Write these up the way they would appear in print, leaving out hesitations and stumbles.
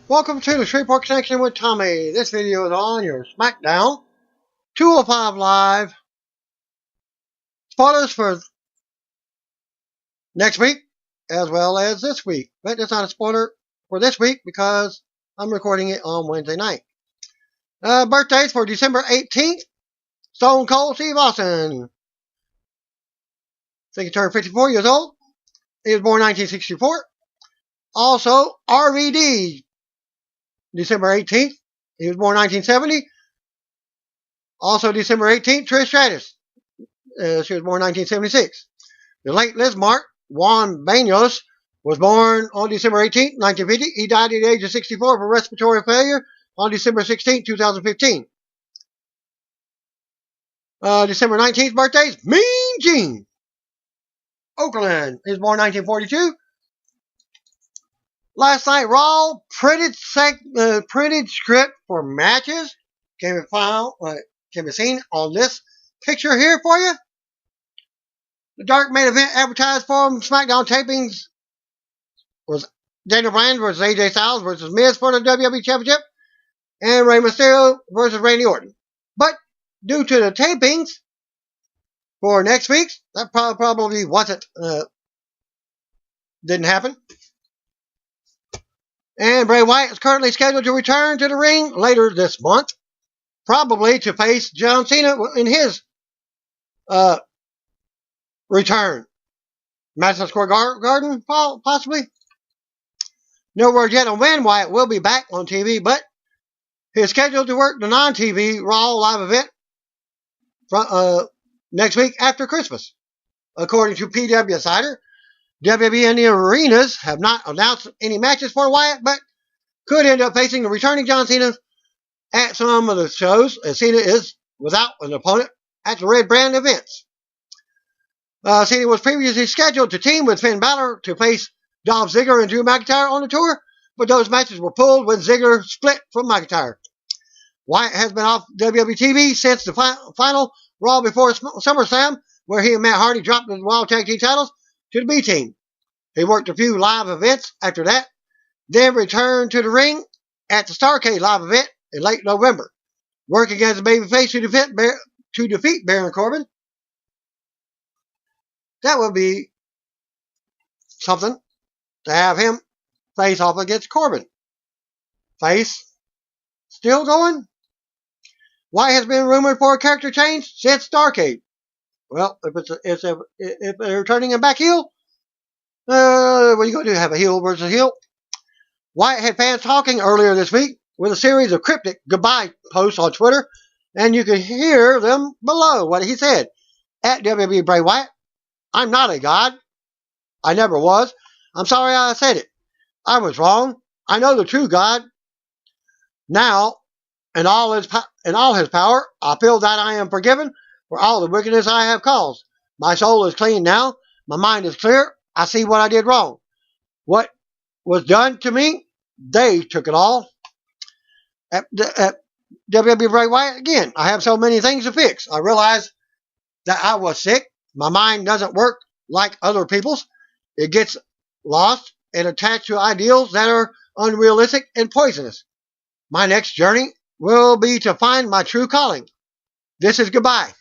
Welcome to the Shreveport Connection with Tommy. This video is on your SmackDown 205 Live. Spoilers for next week as well as this week. But it's not a spoiler for this week because I'm recording it on Wednesday night. Birthdays for December 18th. Stone Cold Steve Austin. I think he turned 54 years old. He was born in 1964. Also, RVD. December 18th. He was born in 1970. Also, December 18th, Trish Stratus. She was born in 1976. The late Liz Juan Banos, was born on December 18th, 1950. He died at the age of 64 from respiratory failure on December 16th, 2015. December 19th birthdays, Mean Gene. Oakland. He was born in 1942. Last night, Raw printed script for matches can be seen on this picture here for you. The dark main event advertised for SmackDown tapings was Daniel Bryan versus AJ Styles versus Miz for the WWE Championship and Rey Mysterio versus Randy Orton. But due to the tapings for next week's, that probably didn't happen. And Bray Wyatt is currently scheduled to return to the ring later this month, probably to face John Cena in his return. Madison Square Garden, possibly. No word yet on when Wyatt will be back on TV, but he is scheduled to work the non-TV Raw live event next week after Christmas. According to PW Insider, WWE and the arenas have not announced any matches for Wyatt, but could end up facing the returning John Cena at some of the shows, as Cena is without an opponent at the Red Brand events. Cena was previously scheduled to team with Finn Balor to face Dolph Ziggler and Drew McIntyre on the tour, but those matches were pulled when Ziggler split from McIntyre. Wyatt has been off WWE TV since the final Raw before SummerSlam, where he and Matt Hardy dropped the Wild Tag Team titles to the B team. He worked a few live events after that, then returned to the ring at the Starrcade live event in late November, working as a babyface to defeat Baron Corbin. That would be something to have him face off against Corbin. Face still going? Why has been rumored for a character change since Starrcade? Well, if they're turning him back heel, what are you going to do? Have a heel versus heel? Wyatt had fans talking earlier this week with a series of cryptic goodbye posts on Twitter, and you can hear them below what he said. At WWE Bray Wyatt, I'm not a god. I never was. I'm sorry I said it. I was wrong. I know the true God. Now, in all his power, I feel that I am forgiven for all the wickedness I have caused. My soul is clean now. My mind is clear. I see what I did wrong. What was done to me, they took it all. At WWE Bray Wyatt, again, I have so many things to fix. I realized that I was sick. My mind doesn't work like other people's. It gets lost and attached to ideals that are unrealistic and poisonous. My next journey will be to find my true calling. This is goodbye.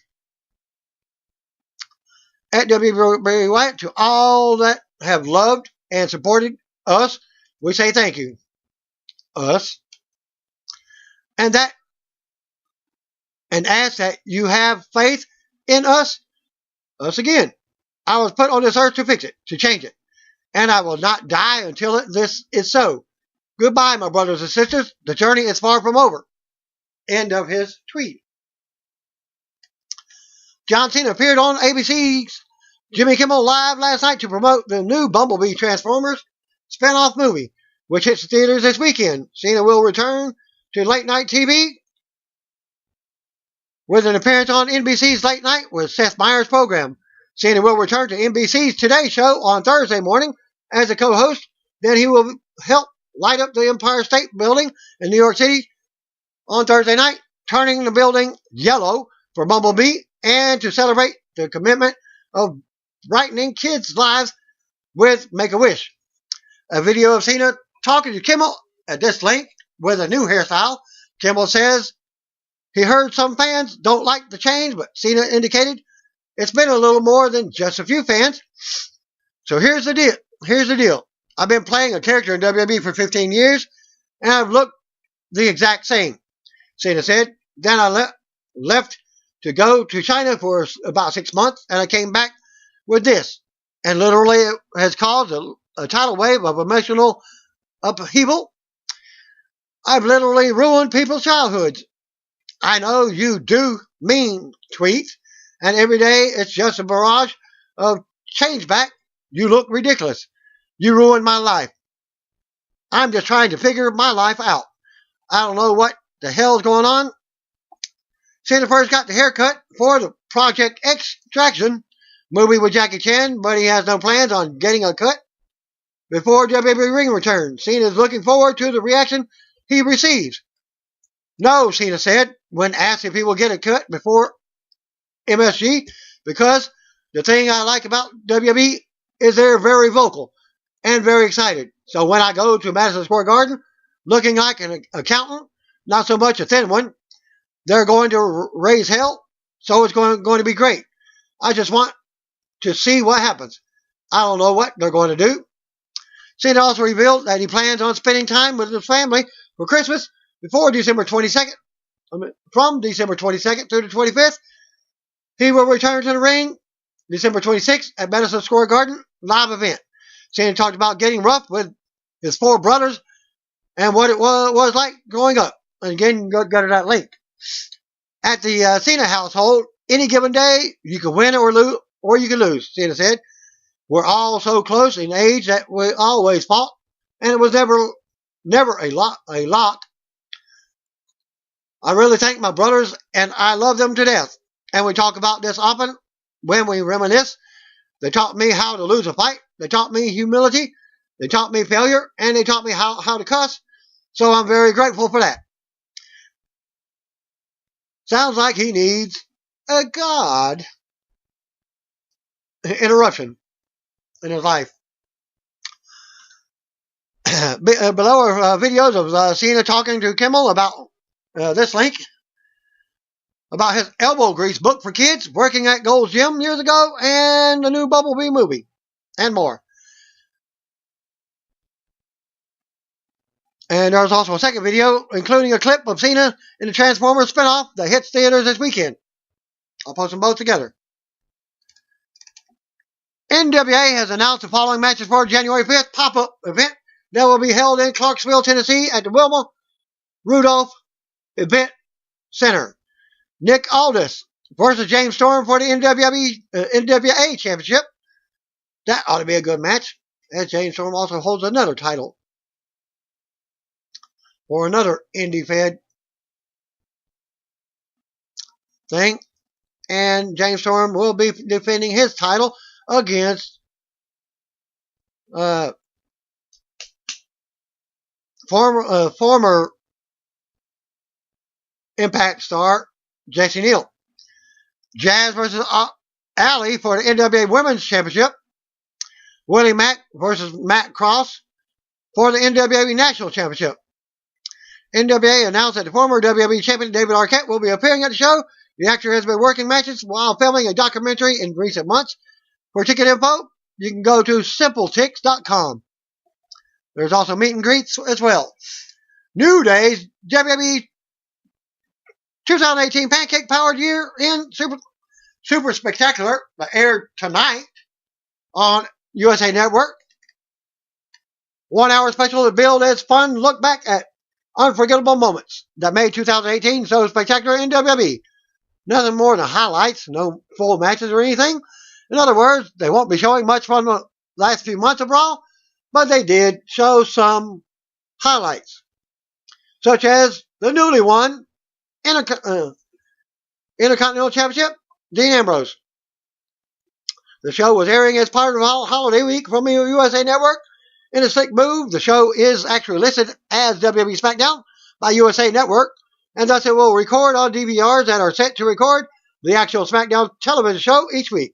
At WWE Bray Wyatt, to all that have loved and supported us, we say thank you. Us. And ask that you have faith in us. Us again. I was put on this earth to fix it, to change it. And I will not die until this is so. Goodbye, my brothers and sisters. The journey is far from over. End of his tweet. John Cena appeared on ABC's Jimmy Kimmel Live last night to promote the new Bumblebee Transformers spin-off movie, which hits the theaters this weekend. Cena will return to late night TV with an appearance on NBC's Late Night with Seth Meyers' program. Cena will return to NBC's Today Show on Thursday morning as a co-host. Then he will help light up the Empire State Building in New York City on Thursday night, turning the building yellow for Bumblebee and to celebrate the commitment of brightening kids' lives with Make-A-Wish. A video of Cena talking to Kimmel at this link with a new hairstyle. Kimmel says he heard some fans don't like the change, but Cena indicated it's been a little more than just a few fans. So here's the deal. I've been playing a character in WWE for 15 years, and I've looked the exact same, Cena said. Then I left to go to China for about 6 months, and I came back with this. And literally it has caused a tidal wave of emotional upheaval. I've literally ruined people's childhoods. I know you do mean tweets, and every day it's just a barrage of change back. You look ridiculous. You ruined my life. I'm just trying to figure my life out. I don't know what the hell's going on. Cena first got the haircut for the Project Extraction movie with Jackie Chan, but he has no plans on getting a cut before WWE Ring returns. Cena is looking forward to the reaction he receives. No, Cena said when asked if he will get a cut before MSG, because the thing I like about WWE is they're very vocal and very excited. So when I go to Madison Square Garden looking like an accountant, not so much a thin one, they're going to raise hell, so it's going to be great. I just want to see what happens. I don't know what they're going to do. Cena also revealed that he plans on spending time with his family for Christmas before December 22nd. From December 22nd through the 25th, he will return to the ring December 26th at Madison Square Garden live event. Cena talked about getting rough with his 4 brothers and what it was like growing up. And again, go to that link. At the Cena household, any given day, you can win or lose, or you can lose, Cena said. We're all so close in age that we always fought, and it was never a lot. I really thank my brothers, and I love them to death. And we talk about this often when we reminisce. They taught me how to lose a fight. They taught me humility. They taught me failure, and they taught me how to cuss. So I'm very grateful for that. Sounds like he needs a God interruption in his life. Below are videos of Cena talking to Kimmel about this link, about his elbow grease book for kids, working at Gold's Gym years ago, and the new Bumblebee movie, and more. And there's also a second video, including a clip of Cena in the Transformers spinoff that hits theaters this weekend. I'll post them both together. NWA has announced the following matches for January 5th pop-up event that will be held in Clarksville, Tennessee at the Wilma Rudolph Event Center. Nick Aldis versus James Storm for the NWA Championship. That ought to be a good match, as James Storm also holds another title for another indie fed thing. And James Storm will be defending his title against former Impact star Jesse Neal. Jazz versus Allie for the NWA Women's Championship. Willie Mack versus Matt Cross for the NWA National Championship. NWA announced that the former WWE champion David Arquette will be appearing at the show. The actor has been working matches while filming a documentary in recent months. For ticket info, you can go to simpletix.com. There's also meet and greets as well. New Day's WWE 2018 Pancake Powered Year in Super Spectacular that aired tonight on USA Network. 1 hour special to build its fun look back at unforgettable moments that made 2018 so spectacular in WWE. Nothing more than highlights, no full matches or anything. In other words, they won't be showing much from the last few months of Raw, but they did show some highlights, such as the newly won Intercontinental Championship, Dean Ambrose. The show was airing as part of Holiday Week from the USA Network. In a slick move, the show is actually listed as WWE SmackDown by USA Network, and thus it will record on DVRs that are set to record the actual SmackDown television show each week.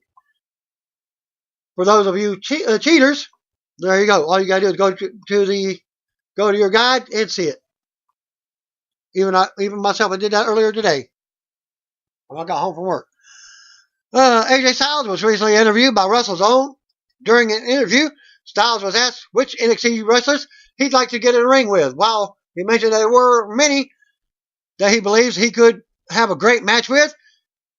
For those of you cheaters, there you go. All you got to do is go to the Go to your guide and see it. Even myself, I did that earlier today when I got home from work. AJ Styles was recently interviewed by Russell's Own. During an interview, Styles was asked which NXT wrestlers he'd like to get in the ring with. While he mentioned there were many that he believes he could have a great match with,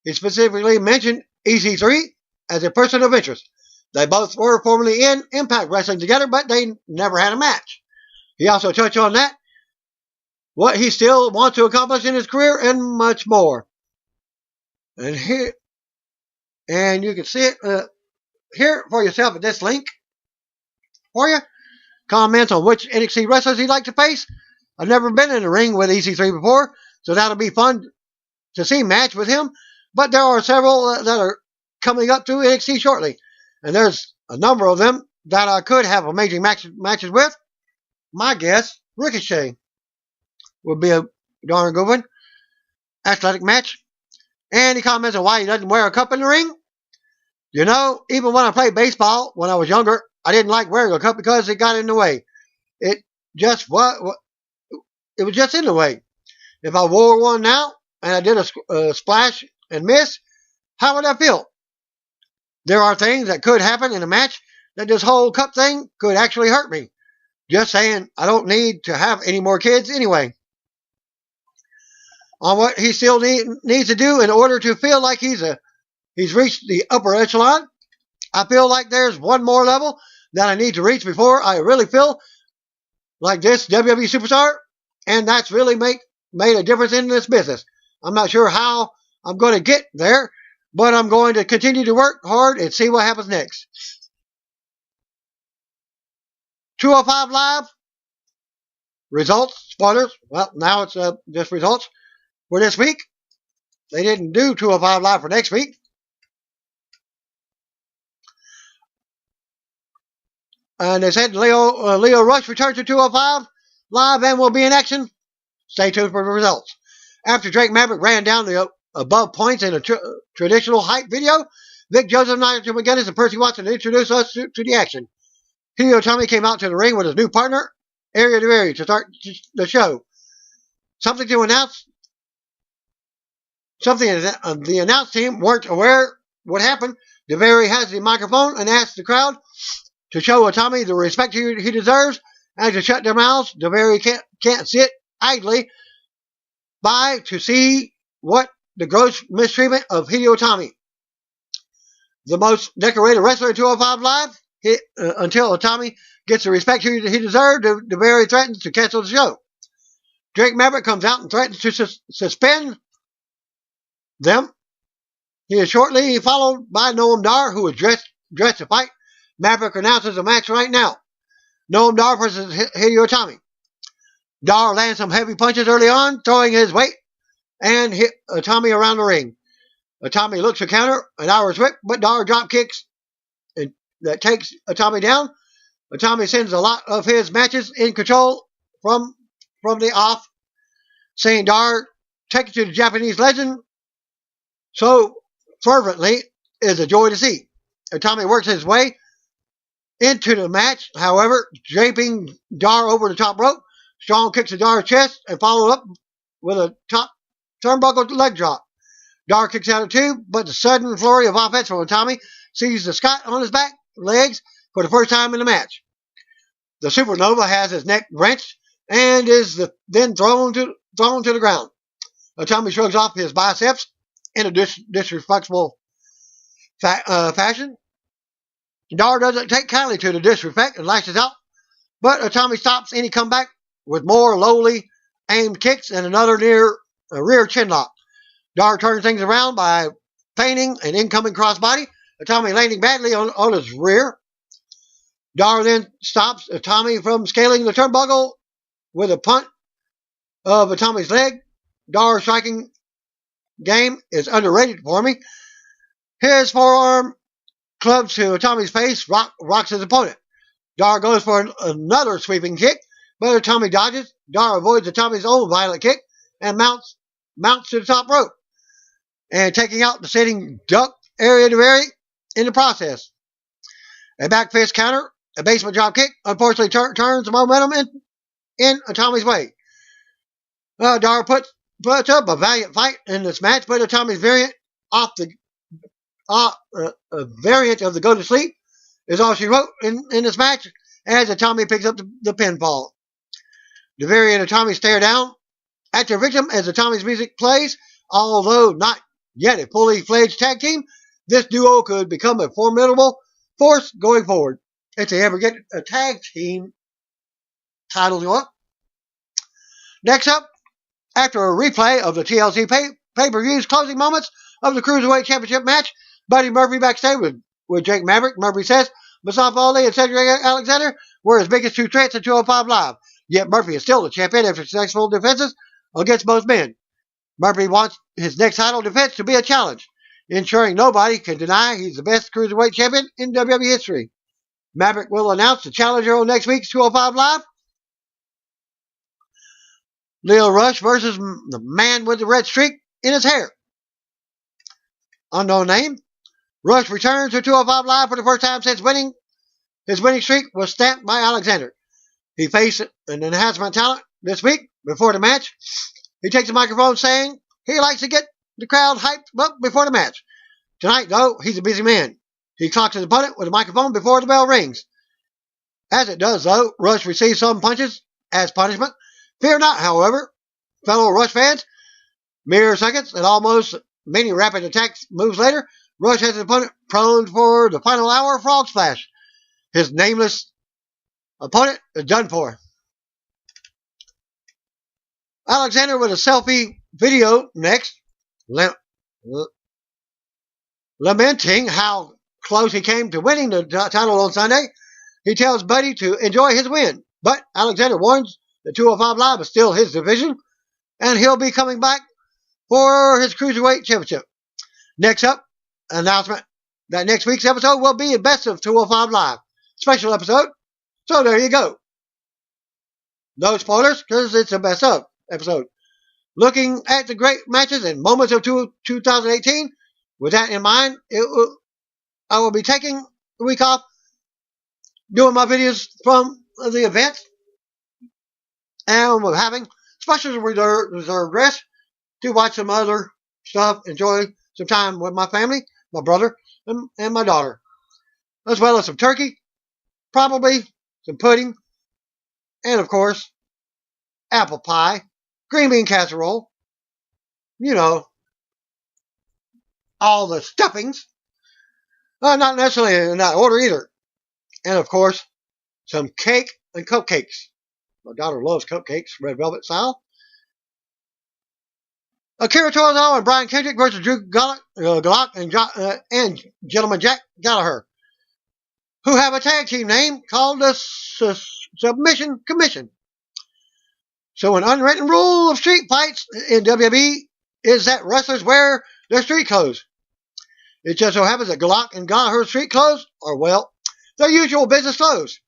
he specifically mentioned EC3 as a person of interest. They both were formerly in Impact Wrestling together, but they never had a match. He also touched on that, what he still wants to accomplish in his career, and much more. And here, and you can see it here for yourself at this link for you. Comments on which NXT wrestlers he'd like to face. I've never been in a ring with EC3 before, so that'll be fun to see match with him. But there are several that are coming up to NXT shortly, and there's a number of them that I could have amazing matches with. My guess, Ricochet would be a darn good one. Athletic match. And he comments on why he doesn't wear a cup in the ring. You know, even when I played baseball when I was younger, I didn't like wearing a cup because it got in the way. It was just in the way. If I wore one now and I did a splash and miss, how would I feel? There are things that could happen in a match that this whole cup thing could actually hurt me. Just saying, I don't need to have any more kids anyway. On what he still needs to do in order to feel like he's reached the upper echelon, I feel like there's one more level that I need to reach before I really feel like this WWE superstar, and that's really made a difference in this business. I'm not sure how I'm going to get there, but I'm going to continue to work hard and see what happens next. 205 Live results, spoilers. Well, now it's just results for this week. They didn't do 205 Live for next week. And they said Leo Rush returns to 205 Live and will be in action. Stay tuned for the results. After Drake Maverick ran down the above points in a traditional hype video, Vic Joseph, Nigel McGuinness, and Percy Watson introduced us to the action. Hideo Itami came out to the ring with his new partner, Area to Area, to start the show. Something the announce team weren't aware what happened. DeVary has the microphone and asks the crowd to show Itami the respect he deserves and to shut their mouths. DeVary can't sit idly by to see what the gross mistreatment of Hideo Itami, the most decorated wrestler in 205 Live. Until Itami gets the respect he deserves, DeVary threatens to cancel the show. Drake Maverick comes out and threatens to suspend them. He is shortly followed by Noam Dar, who is dressed to fight. Maverick announces a match right now. Noam Dar versus Hideo Itami. Dar lands some heavy punches early on, throwing his weight, and hit Itami around the ring. Itami looks to counter an Irish whip, but Dar drop kicks that takes Itami down. Itami sends a lot of his matches in control from the off, saying Dar take it to the Japanese legend so fervently is a joy to see. Itami works his way into the match, however, draping Dar over the top rope. Strong kicks to Dar's chest and followed up with a top turnbuckle leg drop. Dar kicks out of two, but the sudden flurry of offense from Itami sees the Scot on his back legs for the first time in the match. The Supernova has his neck wrenched and is then thrown to the ground. Itami shrugs off his biceps in a disrespectful fashion. Dar doesn't take kindly to the disrespect and lashes out, but Itami stops any comeback with more lowly aimed kicks and another near rear chin lock. Dar turns things around by feigning an incoming crossbody. Itami landing badly on his rear. Dar then stops Itami from scaling the turnbuckle with a punt of Itami's leg. Dar's striking game is underrated for me. His forearm clubs to Itami's face, rocks his opponent. Dar goes for another sweeping kick, but Itami dodges. Dar avoids Itami's own violent kick and mounts to the top rope, and taking out the sitting duck Area to Area in the process. A back fist counter, a basement drop kick, unfortunately turns the momentum in Tommy's way. Dar puts up a valiant fight in this match, but Tommy's variant variant of the go to sleep is all she wrote in this match, as Tommy picks up the pinfall. The variant of Tommy stare down at their victim as the Tommy's music plays. Although not yet a fully fledged tag team, this duo could become a formidable force going forward if they ever get a tag team title go up. Next up, after a replay of the TLC pay-per-view's closing moments of the Cruiserweight Championship match, Buddy Murphy backstage with Jake Maverick. Murphy says Mustafa Ali and Cedric Alexander were his biggest two threats at 205 Live. Yet Murphy is still the champion after successful defenses against both men. Murphy wants his next title defense to be a challenge, ensuring nobody can deny he's the best Cruiserweight champion in WWE history. Maverick will announce the challenger on next week's 205 Live. Leo Rush versus the man with the red streak in his hair. Unknown name. Rush returns to 205 Live for the first time since his winning streak was stamped by Alexander. He faced an enhancement talent this week before the match. He takes the microphone saying he likes to get the crowd hyped up before the match. Tonight, though, he's a busy man. He clocks his opponent with a microphone before the bell rings. As it does, though, Rush receives some punches as punishment. Fear not, however, fellow Rush fans. Mere seconds and almost many rapid attack moves later, Rush has his opponent prone for the final hour frog splash. His nameless opponent is done for. Alexander with a selfie video next, lamenting how close he came to winning the title on Sunday. He tells Buddy to enjoy his win, but Alexander warns the 205 Live is still his division, and he'll be coming back for his Cruiserweight Championship. Next up, announcement that next week's episode will be a Best of 205 Live special episode. So there you go. No spoilers, because it's a Best of episode. Looking at the great matches and moments of 2018, with that in mind, I will be taking a week off doing my videos from the event, and we're having special reserved rest to watch some other stuff, enjoy some time with my family, my brother, and my daughter, as well as some turkey, probably some pudding, and of course, apple pie, green bean casserole, you know, all the stuffings, not necessarily in that order either, and of course, some cake and cupcakes. My daughter loves cupcakes, red velvet style. Akira Tozawa and Brian Kendrick versus Drew Gulak and Gentleman Jack Gallagher, who have a tag team name called the Submission Commission. So an unwritten rule of street fights in WWE is that wrestlers wear their street clothes. It just so happens that Gulak and Gallagher's street clothes are, well, their usual business clothes.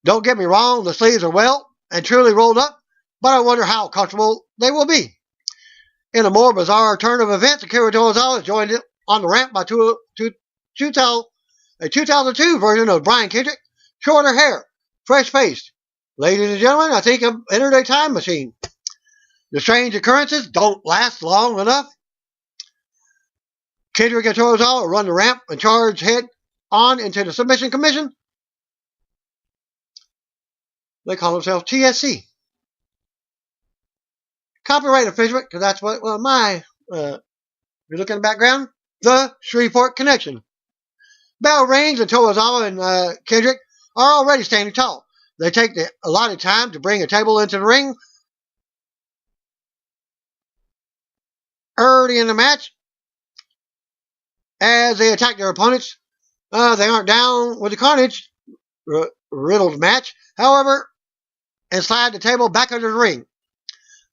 Don't get me wrong, the sleeves are well and truly rolled up, but I wonder how comfortable they will be. In a more bizarre turn of events, Akira Tozawa is joined on the ramp by a 2002 version of Brian Kendrick, shorter hair, fresh-faced. Ladies and gentlemen, I think I've entered a time machine. The strange occurrences don't last long enough. Kendrick and Tozawa run the ramp and charge head on into the Submission Commission. They call themselves TSC. Copyright infringement, because that's what you're looking at the background, the Shreveport Connection. Bell rings and Tozawa and Kendrick are already standing tall. They take the allotted time to bring a table into the ring. Early in the match, as they attack their opponents, they aren't down with the carnage riddled match, however, and slide the table back under the ring.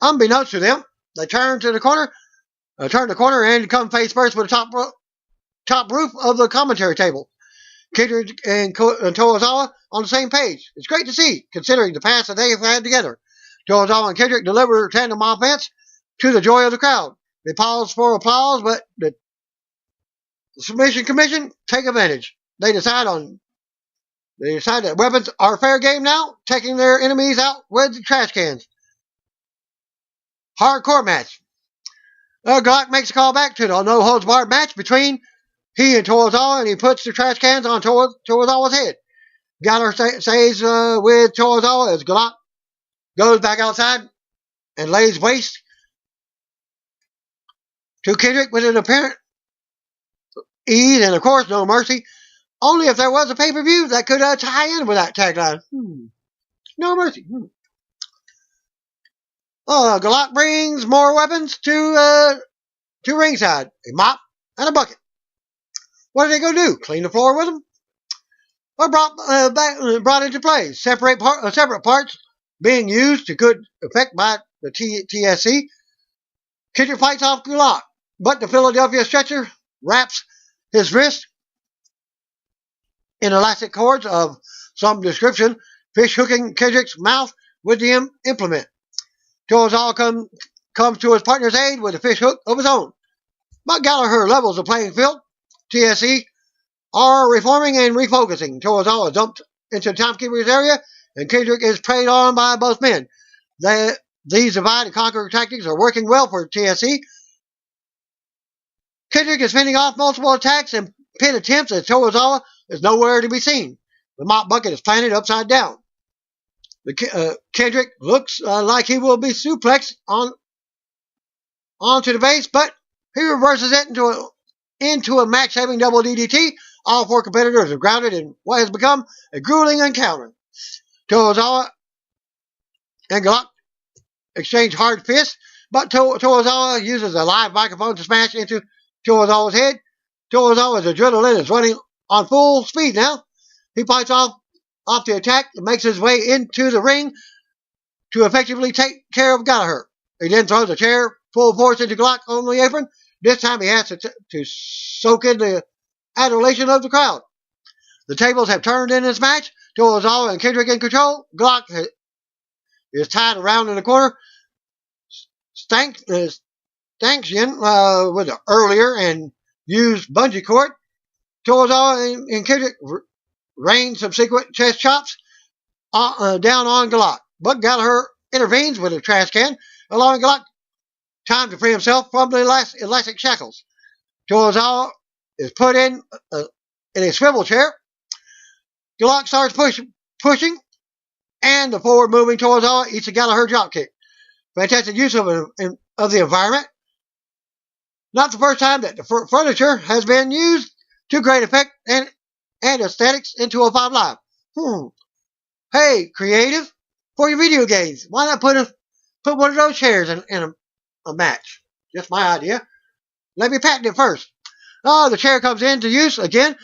Unbeknownst to them, they turn the corner and come face first with the top roof of the commentary table. Kendrick and Tozawa on the same page. It's great to see, considering the past that they have had together. Tozawa and Kendrick deliver tandem offense to the joy of the crowd. They pause for applause, but the Submission Commission take advantage. They decide on They decide that weapons are fair game now, taking their enemies out with the trash cans. Hardcore match. Glock makes a call back to the no-holds-barred match between he and Tozawa, and he puts the trash cans on Tozawa's head. Gallagher stays with Tozawa as Glock goes back outside and lays waste to Kendrick with an apparent ease and, of course, no mercy. Only if there was a pay-per-view that could tie in with that tagline. No mercy. Glock brings more weapons to ringside. A mop and a bucket. What are they going to do? Clean the floor with them? Or brought into play? Separate parts being used to good effect by the TSC. Kendrick fights off Glock, but the Philadelphia stretcher wraps his wrist in elastic cords of some description, fish hooking Kendrick's mouth with the implement. Tozawa comes to his partner's aid with a fish hook of his own. But Gallagher levels the playing field. TSC are reforming and refocusing. Tozawa is dumped into the timekeeper's area, and Kendrick is preyed on by both men. These divide and conquer tactics are working well for TSC. Kendrick is fending off multiple attacks and pin attempts as Tozawa is nowhere to be seen. The mop bucket is planted upside down. Kendrick looks like he will be suplexed onto the base, but he reverses it into a match-saving double DDT. All four competitors are grounded in what has become a grueling encounter. Tozawa and Glock exchange hard fists, but Tozawa uses a live microphone to smash into Tozawa's head. Tozawa's adrenaline is running on full speed now. He fights off the attack and makes his way into the ring to effectively take care of Gallagher. He then throws a chair full force into Glock on the apron. This time he has to soak in the adulation of the crowd. The tables have turned in this match. Tozawa and Kendrick in control. Glock is tied around in the corner. Stanchion with an earlier and used bungee cord. Tozawa and Kendrick rain subsequent chest chops down on Glock. But Gallagher intervenes with a trash can, allowing Glock time to free himself from the elastic shackles. Tozawa is put in a swivel chair. Glock starts pushing, and the forward-moving Tozawa eats a Gallagher dropkick. Fantastic use of the environment. Not the first time that the furniture has been used to great effect and aesthetics into a 5 Live. Hey, creative, for your video games, why not put one of those chairs in a match? Just my idea. Let me patent it first. The chair comes into use again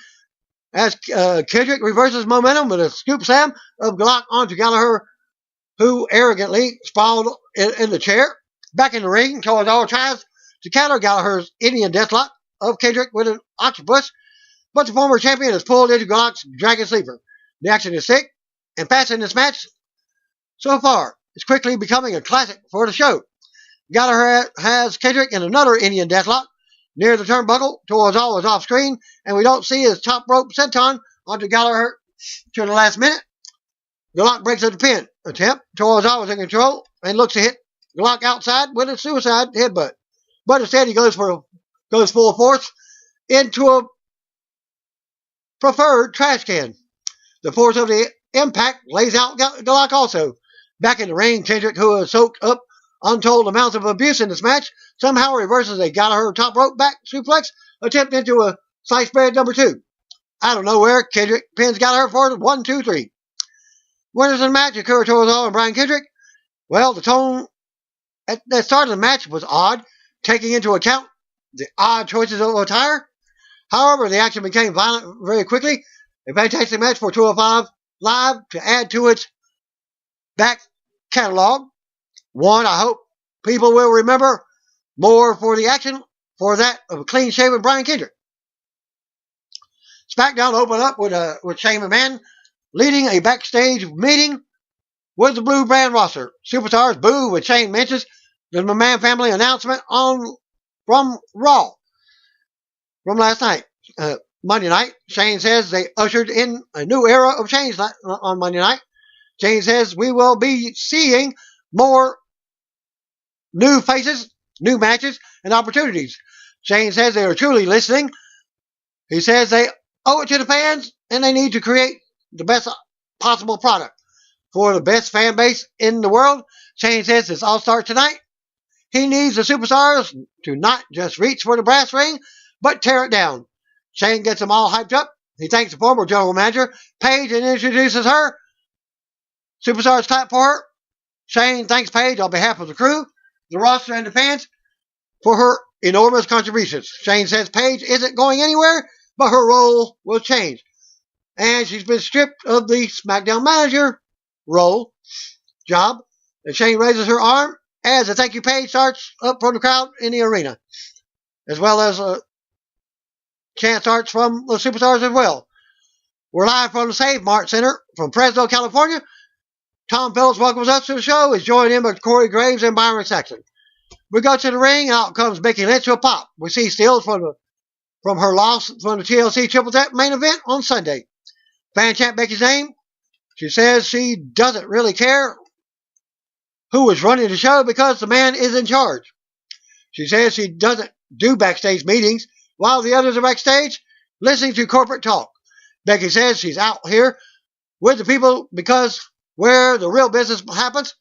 as Kendrick reverses momentum with a scoop slam of Glock onto Gallagher, who arrogantly sprawled in the chair. Back in the ring, Tozawa tries to counter Gallagher's Indian deathlock of Kendrick with an octopus, but the former champion is pulled into Glock's Dragon Sleeper. The action is thick and fast in this match. So far, it's quickly becoming a classic for the show. Gallagher has Kendrick in another Indian deathlock near the turnbuckle. Tozawa is off screen, and we don't see his top rope senton onto Gallagher to the last minute. Glock breaks up the pin attempt. Tozawa is in control and looks to hit Glock outside with a suicide headbutt. But instead he goes full force into a preferred trash can. The force of the impact lays out Glock also. Back in the ring, Kendrick, who has soaked up untold amounts of abuse in this match, somehow reverses a Gallagher top rope back suplex attempt into a sliced bread number 2. Out of nowhere, Kendrick pins Gallagher for 1, 2, 3. Winners in the match, Akira Tozawa and Brian Kendrick. Well, the tone at the start of the match was odd, taking into account the odd choices of attire. However, the action became violent very quickly. A fantastic match for 205 Live to add to its back catalog. One I hope people will remember more for the action for that of a clean-shaven Brian Kendrick. SmackDown opened up with Shane McMahon leading a backstage meeting with the Blue Brand roster. Superstars boo when Shane mentions the McMahon family announcement from Raw from last night. Monday night, Shane says they ushered in a new era of change on Monday night. Shane says we will be seeing more new faces, new matches, and opportunities. Shane says they are truly listening. He says they owe it to the fans and they need to create the best possible product for the best fan base in the world. Shane says this all starts tonight. He needs the superstars to not just reach for the brass ring, but tear it down. Shane gets them all hyped up. He thanks the former general manager, Paige, and introduces her. Superstars clap for her. Shane thanks Paige on behalf of the crew, the roster, and the fans for her enormous contributions. Shane says Paige isn't going anywhere, but her role will change. And she's been stripped of the SmackDown manager role, job. And Shane raises her arm as a thank you page starts up from the crowd in the arena, as well as a chant starts from the superstars as well. We're live from the Save Mart Center from Fresno, California. Tom Phillips welcomes us to the show. He's joined in by Corey Graves and Byron Saxton. We go to the ring. Out comes Becky Lynch to a pop. We see stills from her loss from the TLC Triple Threat main event on Sunday. Fan chant Becky's name. She says she doesn't really care who is running the show because the man is in charge. She says she doesn't do backstage meetings while the others are backstage listening to corporate talk. Becky says she's out here with the people because where the real business happens.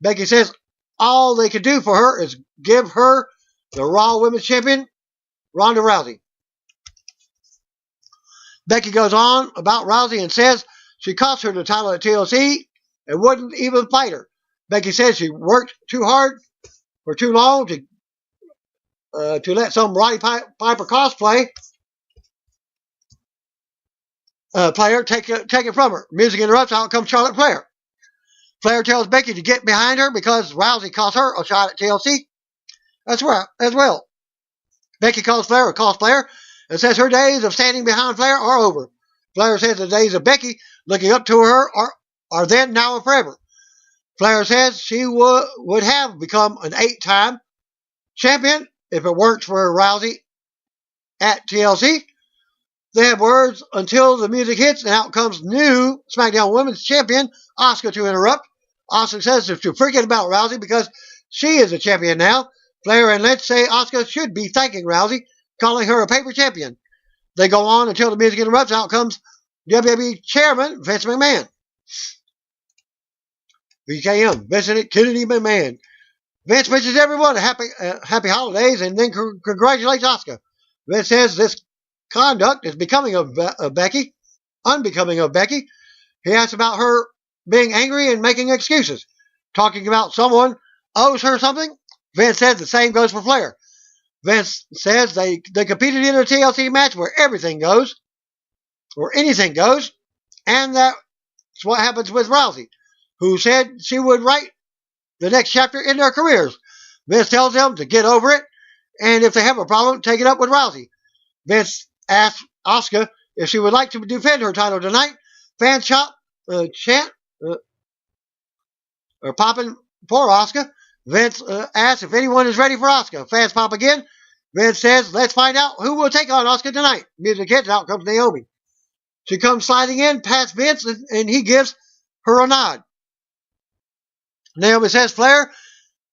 Becky says all they can do for her is give her the Raw Women's Champion, Ronda Rousey. Becky goes on about Rousey and says she cost her the title at TLC and wouldn't even fight her. Becky says she worked too hard for too long to let some Roddy Piper cosplay player take it from her. Music interrupts. Out comes Charlotte Flair. Flair tells Becky to get behind her because Rousey cost her a shot at TLC as well. Becky calls Flair a cosplayer and says her days of standing behind Flair are over. Flair says the days of Becky looking up to her are then, now, and forever. Flair says she would have become an 8-time champion if it weren't for Rousey at TLC. They have words until the music hits, and out comes new SmackDown Women's Champion, Asuka, to interrupt. Asuka says to forget about Rousey because she is a champion now. Flair and Lynch say Asuka should be thanking Rousey, calling her a paper champion. They go on until the music interrupts. Out comes WWE Chairman Vince McMahon. VKM, Vincent Kennedy McMahon. Vince wishes everyone a happy holidays and then congratulates Asuka. Vince says this conduct is unbecoming of Becky. He asks about her being angry and making excuses, talking about someone owes her something. Vince says the same goes for Flair. Vince says they competed in a TLC match where everything goes, or anything goes, and that's what happens with Rousey, who said she would write the next chapter in their careers. Vince tells them to get over it, and if they have a problem, take it up with Rousey. Vince asks Asuka if she would like to defend her title tonight. Fans chant or popping for Asuka. Vince asks if anyone is ready for Asuka. Fans pop again. Vince says, let's find out who will take on Asuka tonight. Music hits. Out comes Naomi. She comes sliding in past Vince, and he gives her a nod. Naomi says Flair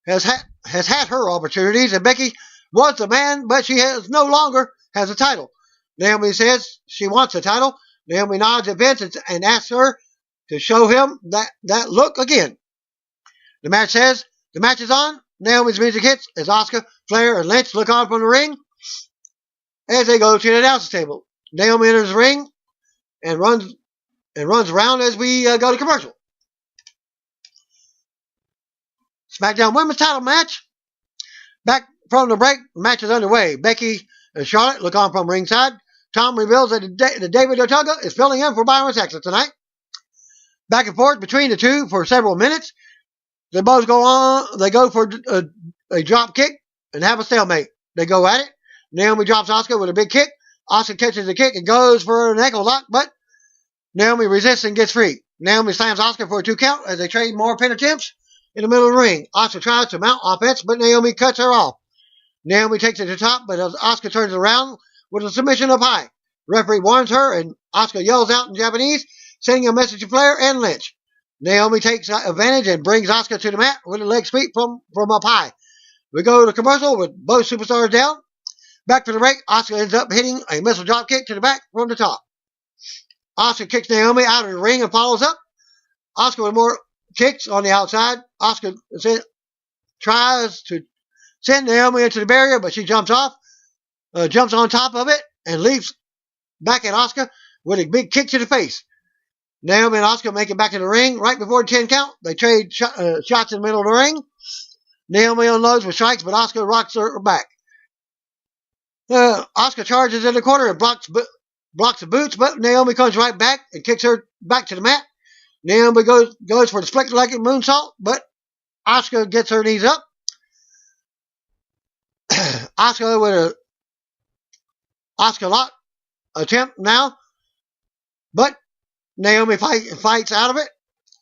has had her opportunities, and Becky was the man, but she no longer has a title. Naomi says she wants a title. Naomi nods at Vince and asks her to show him that look again. The match is on. Naomi's music hits as Asuka, Flair, and Lynch look on from the ring as they go to the announcer's table. Naomi enters the ring and runs around as we go to commercial. SmackDown Women's Title match. Back from the break, the match is underway. Becky and Charlotte look on from ringside. Tom reveals that David Otunga is filling in for Byron Saxton tonight. Back and forth between the two for several minutes. They both go on. They go for a drop kick and have a stalemate. They go at it. Naomi drops Asuka with a big kick. Asuka catches the kick and goes for an ankle lock, but Naomi resists and gets free. Naomi slams Asuka for a 2 count as they trade more pin attempts in the middle of the ring. Asuka tries to mount offense, but Naomi cuts her off. Naomi takes it to the top, but as Asuka turns around with a submission up high. The referee warns her, and Asuka yells out in Japanese, sending a message to Flair and Lynch. Naomi takes advantage and brings Asuka to the mat with a leg sweep from up high. We go to commercial with both superstars down. Back to the break, Asuka ends up hitting a missile drop kick to the back from the top. Asuka kicks Naomi out of the ring and follows up. Asuka with more kicks on the outside. Asuka tries to send Naomi into the barrier, but she jumps off, jumps on top of it, and leaps back at Asuka with a big kick to the face. Naomi and Asuka make it back in the ring right before the 10 count. They trade shots in the middle of the ring. Naomi unloads with strikes, but Asuka rocks her back. Asuka charges in the corner and blocks the boots, but Naomi comes right back and kicks her back to the mat. Naomi goes for the split-legged moonsault, but Asuka gets her knees up. Asuka with a Asuka lock attempt now, but Naomi fights out of it.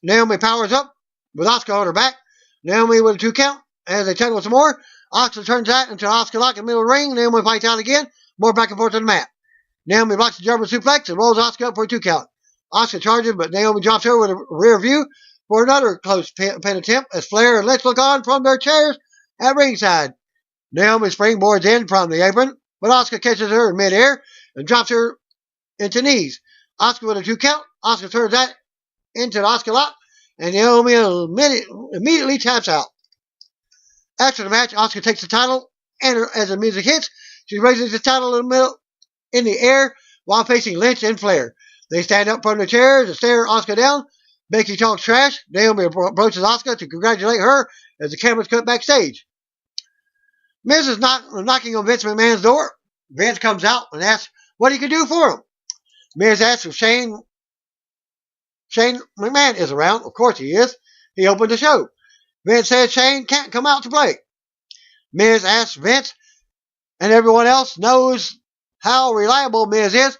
Naomi powers up with Asuka on her back. Naomi with a 2 count as they tangle some more. Asuka turns that into Asuka lock in the middle of the ring. Naomi fights out again. More back and forth on the mat. Naomi blocks the German suplex and rolls Asuka up for a 2 count. Asuka charges, but Naomi drops her with a rear view for another close pin attempt as Flair and Lynch look on from their chairs at ringside. Naomi springboards in from the apron, but Asuka catches her in midair and drops her into knees. Asuka with a 2 count. Asuka turns that into the Asuka lock, and Naomi immediately taps out. After the match, Asuka takes the title, and as the music hits, she raises the title in the air while facing Lynch and Flair. They stand up from the chairs and stare Asuka down. Becky talks trash. Naomi approaches Asuka to congratulate her as the cameras cut backstage. Miz is knocking on Vince McMahon's door. Vince comes out and asks what he could do for him. Miz asks if Shane McMahon is around. Of course he is. He opened the show. Vince says Shane can't come out to play. Miz asks Vince, and everyone else knows how reliable Miz is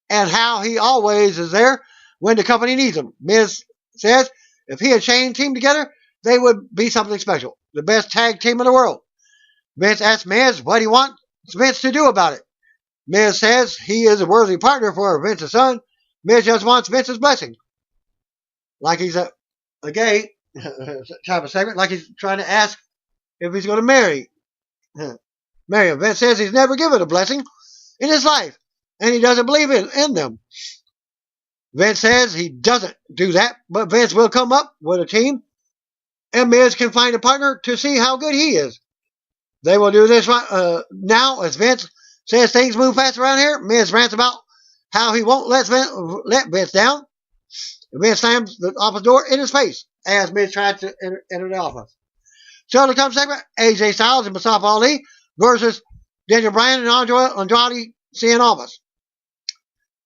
and how he always is there when the company needs him. Miz says if he and Shane teamed together, they would be something special. The best tag team in the world. Vince asks Miz what he wants Vince to do about it. Miz says he is a worthy partner for Vince's son. Miz just wants Vince's blessing. Like he's a gay type of segment, like he's trying to ask if he's going to marry him. Vince says he's never given a blessing in his life, and he doesn't believe in them. Vince says he doesn't do that, but Vince will come up with a team, and Miz can find a partner to see how good he is. They will do this right now, as Vince says things move fast around here. Miz rants about how he won't let Vince down. Vince slams the office door in his face as Miz tries to enter the office. So the top segment, AJ Styles and Mustafa Ali versus Daniel Bryan and Andrade Cien Almas.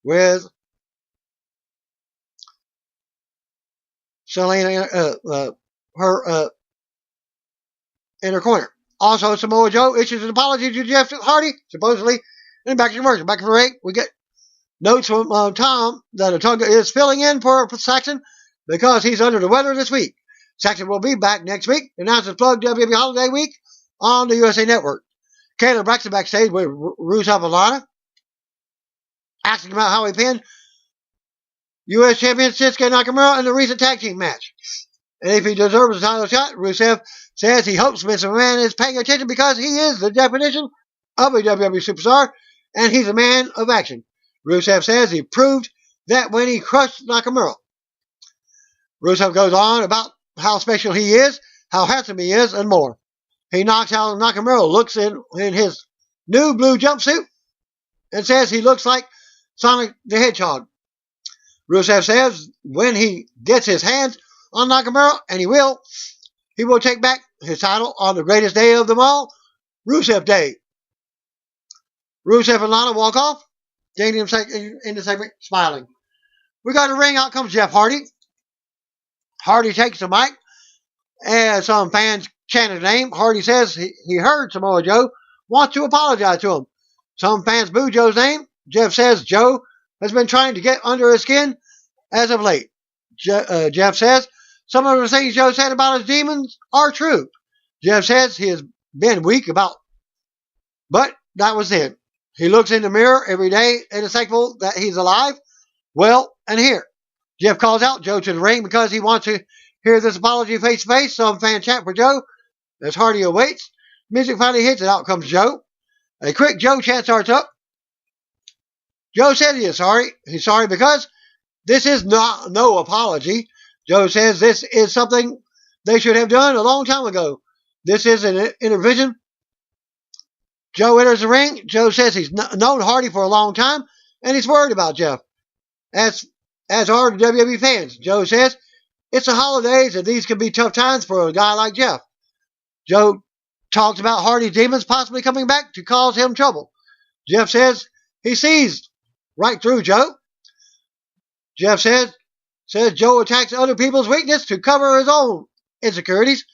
With Selena in her corner. Also, Samoa Joe issues an apology to Jeff Hardy, supposedly. And back to commercial. Back to the break, we get notes from Tom that Otunga is filling in for Saxon because he's under the weather this week. Saxon will be back next week. Announces plug WWE Holiday Week on the USA Network. Kayla Braxton backstage with Rusev and Lana, asking about how he pinned U.S. Champion Shinsuke Nakamura in the recent tag team match. And if he deserves a title shot, Rusev says he hopes Vince McMahon is paying attention because he is the definition of a WWE superstar, and he's a man of action. Rusev says he proved that when he crushed Nakamura. Rusev goes on about how special he is, how handsome he is, and more. He knocks how Nakamura looks in his new blue jumpsuit and says he looks like Sonic the Hedgehog. Rusev says when he gets his hands on Nakamura, and he will take back his title on the greatest day of them all, Rusev Day. Rusev and Lana walk off, Daniel in the segment smiling. We got a ring, out comes Jeff Hardy. Hardy takes the mic, and some fans chant his name. Hardy says he heard Samoa Joe wants to apologize to him. Some fans boo Joe's name. Jeff says Joe has been trying to get under his skin as of late. Jeff says some of the things Joe said about his demons are true. Jeff says he has been weak but that was then. He looks in the mirror every day and is thankful that he's alive, well, and here. Jeff calls out Joe to the ring because he wants to hear this apology face to face. Some fan chant for Joe as Hardy awaits. Music finally hits and out comes Joe. A quick Joe chant starts up. Joe says he is sorry. He's sorry because this is not no apology. Joe says this is something they should have done a long time ago. This is an intervention. Joe enters the ring. Joe says he's known Hardy for a long time and he's worried about Jeff. As are the WWE fans. Joe says it's the holidays and these can be tough times for a guy like Jeff. Joe talks about Hardy's demons possibly coming back to cause him trouble. Jeff says he sees right through Joe. Jeff says Joe attacks other people's weakness to cover his own insecurities.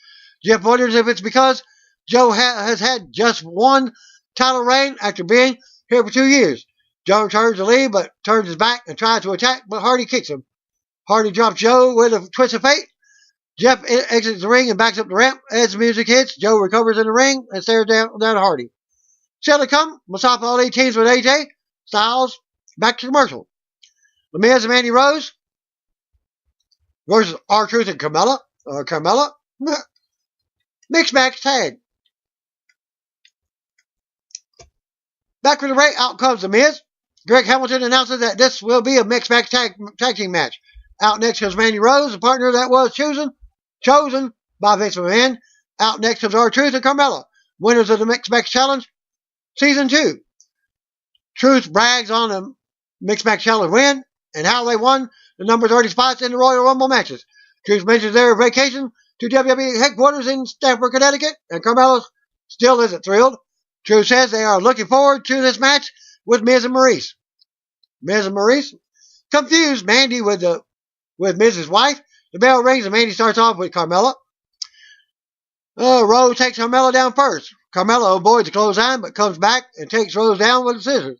Jeff wonders if it's because Joe has had just one title reign after being here for 2 years. Joe turns to leave, but turns his back and tries to attack, but Hardy kicks him. Hardy drops Joe with a twist of fate. Jeff exits the ring and backs up the ramp. As the music hits, Joe recovers in the ring and stares down at Hardy. Still to come, Mustafa Ali teams with AJ Styles. Back to commercial. The Miz and Mandy Rose versus R-Truth and Carmella. Mixed match tag. Back from the break, out comes The Miz. Greg Hamilton announces that this will be a mixed match tag team match. Out next comes Mandy Rose, a partner that was chosen by Vince McMahon. Out next comes R-Truth and Carmella, winners of the Mixed Match Challenge Season 2. Truth brags on the Mixed Match Challenge win and how they won the number 30 spots in the Royal Rumble matches. Truth mentions their vacation to WWE headquarters in Stamford, Connecticut, and Carmella still isn't thrilled. Truth says they are looking forward to this match with Miz and Maurice. Miz and Maurice confused Mandy with Miz's wife. The bell rings and Mandy starts off with Carmella. Rose takes Carmella down first. Carmella avoids the clothesline but comes back and takes Rose down with the scissors.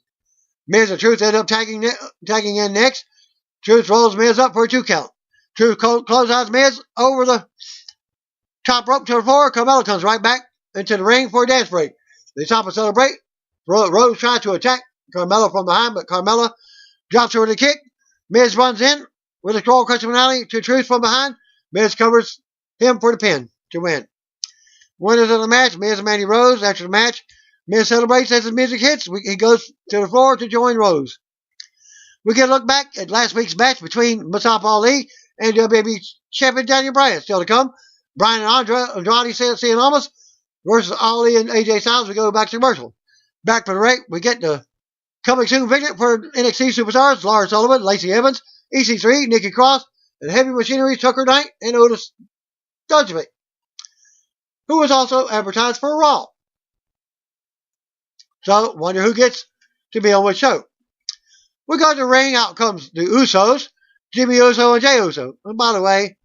Miz and Truth end up tagging in next. Truth rolls Miz up for a 2 count. Truth clotheslines Miz over the top rope to the floor. Carmella comes right back into the ring for a dance break. They stop and celebrate. Rose tries to attack Carmella from behind, but Carmella drops her with a kick. Miz runs in with a scroll crushing finale to Truth from behind. Miz covers him for the pin to win. Winners of the match, Miz and Mandy Rose. After the match, Miz celebrates as the music hits. He goes to the floor to join Rose. We get a look back at last week's match between Mustafa Ali and WWE Champion Daniel Bryan. Still to come, Bryan and Andrade Cien Almas versus Ali and AJ Styles. We go back to commercial. Back for the break, we get the coming soon vignette for NXT superstars Lars Sullivan, Lacey Evans, EC3, Nikki Cross, and Heavy Machinery Tucker Knight and Otis Dudgevic, who was also advertised for Raw. So, wonder who gets to be on which show. We go to the ring, out comes the Usos, Jimmy Uso and Jey Uso. And by the way,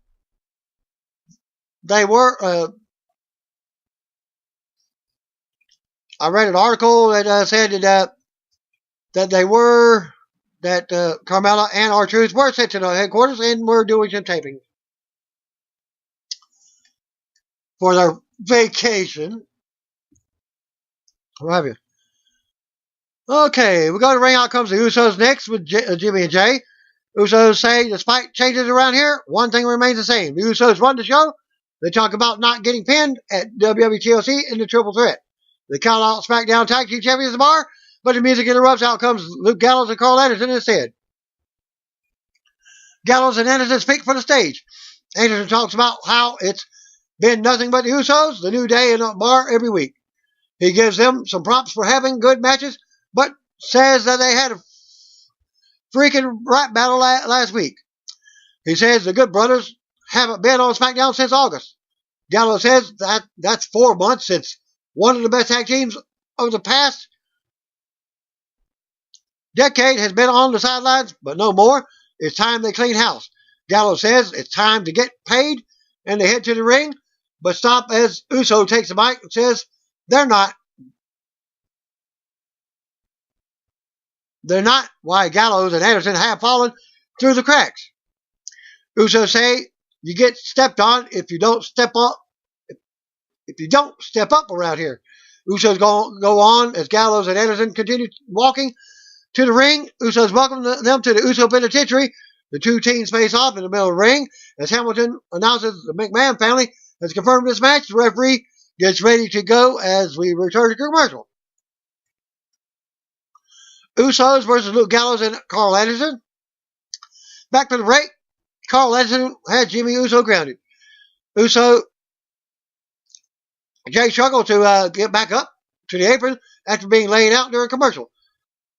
they were, I read an article that said that Carmella and R-Truth were sent to the headquarters and were doing some taping for their vacation. What have you? Okay, we go to the ring. Out comes the Usos next with Jimmy and Jay. Usos say, despite changes around here, one thing remains the same. The Usos run the show. They talk about not getting pinned at WWE TLC in the Triple Threat. They call out SmackDown Tag Team Champions bar, but the music interrupts. Out comes Luke Gallows and Carl Anderson instead. Gallows and Anderson speak for the stage. Anderson talks about how it's been nothing but the Usos, the New Day, and a bar every week. He gives them some props for having good matches, but says that they had a freaking rap battle last week. He says the Good Brothers haven't been on SmackDown since August. Gallows says that's 4 months since one of the best tag teams of the past decade has been on the sidelines, but no more. It's time they clean house. Gallows says it's time to get paid, and they head to the ring, but stop as Uso takes the mic and says they're not. They're not. Why Gallows and Anderson have fallen through the cracks. Uso say you get stepped on if you don't step up. If you don't step up around here. Usos go on as Gallows and Anderson continue walking to the ring. Usos welcome them to the Uso Penitentiary. The two teams face off in the middle of the ring. As Hamilton announces the McMahon family has confirmed this match, the referee gets ready to go as we return to commercial. Usos versus Luke Gallows and Carl Anderson. Back to the break. Carl Anderson had Jimmy Uso grounded. Jay struggled to get back up to the apron after being laid out during commercial.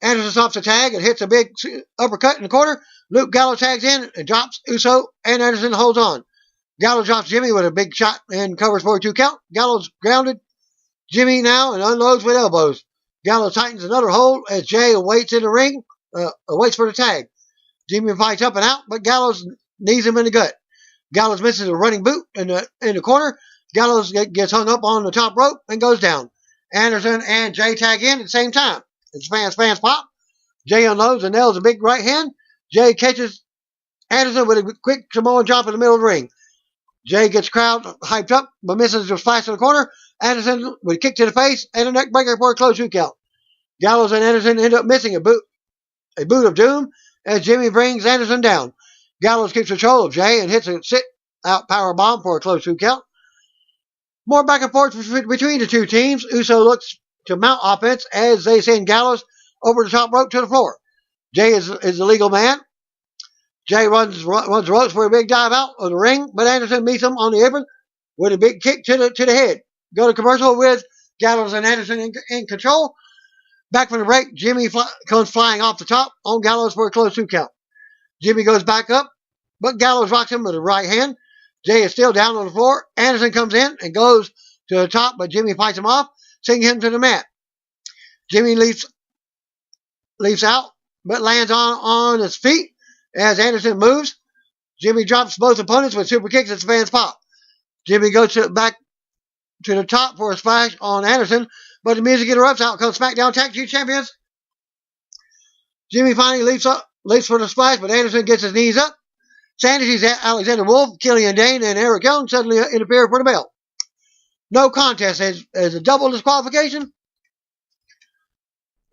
Anderson stops the tag and hits a big uppercut in the corner. Luke Gallows tags in and drops Uso, and Anderson holds on. Gallows drops Jimmy with a big shot and covers for a 2 count. Gallows grounded Jimmy now and unloads with elbows. Gallows tightens another hold as Jay waits in the ring, waits for the tag. Jimmy fights up and out, but Gallows knees him in the gut. Gallows misses a running boot in the corner. Gallows gets hung up on the top rope and goes down. Anderson and Jay tag in at the same time. It's fans pop. Jay unloads and nails a big right hand. Jay catches Anderson with a quick Samoan drop in the middle of the ring. Jay gets crowd hyped up, but misses the splash in the corner. Anderson with a kick to the face and a neck breaker for a close 2 count. Gallows and Anderson end up missing a boot of doom as Jimmy brings Anderson down. Gallows keeps control of Jay and hits a sit-out power bomb for a close 2 count. More back and forth between the two teams. Uso looks to mount offense as they send Gallows over the top rope to the floor. Jay is the legal man. Jay runs the ropes for a big dive out of the ring, but Anderson meets him on the apron with a big kick to the head. Go to commercial with Gallows and Anderson in control. Back from the break, Jimmy comes flying off the top on Gallows for a close 2 count. Jimmy goes back up, but Gallows rocks him with a right hand. Jay is still down on the floor. Anderson comes in and goes to the top, but Jimmy fights him off, sending him to the mat. Jimmy leaps out, but lands on his feet as Anderson moves. Jimmy drops both opponents with super kicks as the fans pop. Jimmy goes back to the top for a splash on Anderson, but the music interrupts. Out comes SmackDown Tag Team Champions. Jimmy finally leaps for the splash, but Anderson gets his knees up. Sanity's Alexander Wolf, Killian Dane, and Eric Young suddenly interfere for the belt. No contest as a double disqualification.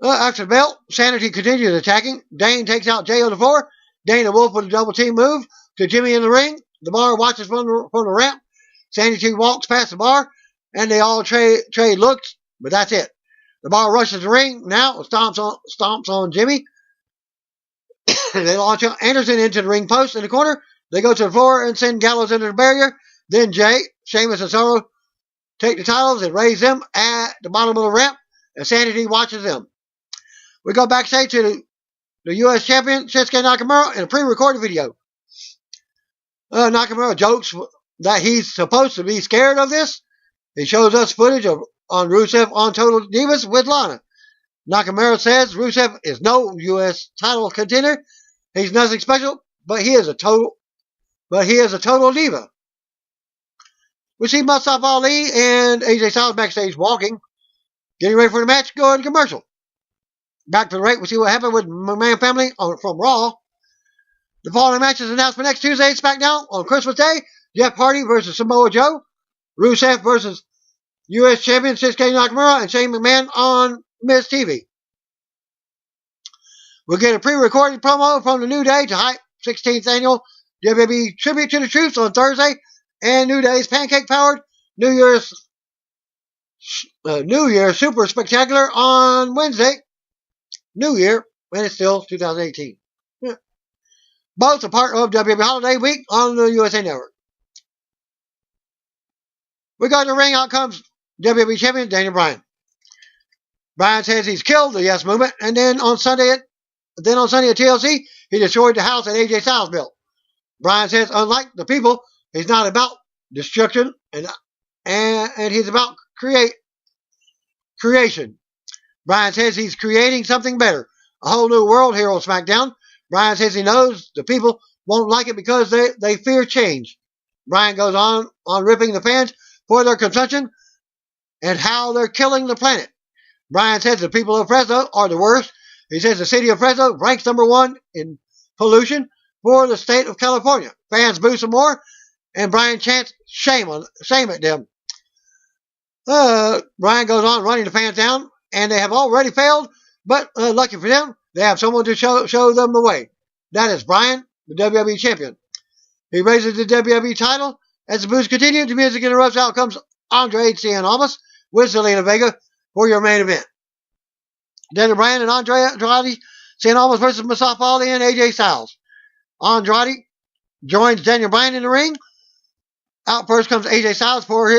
After the belt, Sanity continues attacking. Dane takes out Jay on the floor. Dane and Wolf with a double team move to Jimmy in the ring. The Bar watches from the ramp. Sanity walks past the Bar, and they all trade looks, but that's it. The Bar rushes the ring now and stomps on Jimmy. They launch Anderson into the ring post in the corner. They go to the floor and send Gallows into the barrier. Then Jay, Sheamus, and Solo take the titles and raise them at the bottom of the ramp, and Sanity watches them. We go backstage to the U.S. champion, Shinsuke Nakamura, in a pre-recorded video. Nakamura jokes that he's supposed to be scared of this. He shows us footage on Rusev on Total Divas with Lana. Nakamura says Rusev is no U.S. title contender. He's nothing special, but he is a total diva. We see Mustafa Ali and AJ Styles backstage walking, getting ready for the match, going to commercial. Back to the ring, we see what happened with McMahon family from Raw. The following match is announced for next Tuesday at SmackDown on Christmas Day. Jeff Hardy versus Samoa Joe. Rusev versus U.S. champion Shinsuke Nakamura and Shane McMahon on Miz TV. We'll get a pre-recorded promo from the New Day to hype 16th annual WWE Tribute to the Troops on Thursday, and New Day's Pancake-powered New Year's Super Spectacular on Wednesday. New Year, when it's still 2018. Yeah. Both are part of WWE Holiday Week on the USA Network. We got the ring. Out comes WWE Champion Daniel Bryan. Bryan says he's killed the Yes Movement, and then on Sunday at TLC, he destroyed the house that AJ Styles built. Bryan says, unlike the people, he's not about destruction, and he's about creation. Bryan says he's creating something better, a whole new world here on SmackDown. Bryan says he knows the people won't like it because they fear change. Bryan goes on ripping the fans for their consumption and how they're killing the planet. Bryan says the people of Fresno are the worst. He says the city of Fresno ranks #1 in pollution for the state of California. Fans boo some more, and Bryan chants shame at them. Brian goes on running the fans down, and they have already failed, but lucky for them, they have someone to show them the way. That is Brian, the WWE Champion. He raises the WWE title. As the boost continues, the music interrupts. Out comes Andre Cien Almas with Zelina Vega for your main event. Daniel Bryan and Andrade Cien Almas versus Mustafa Ali and AJ Styles. Andrade joins Daniel Bryan in the ring. Out first comes AJ Styles for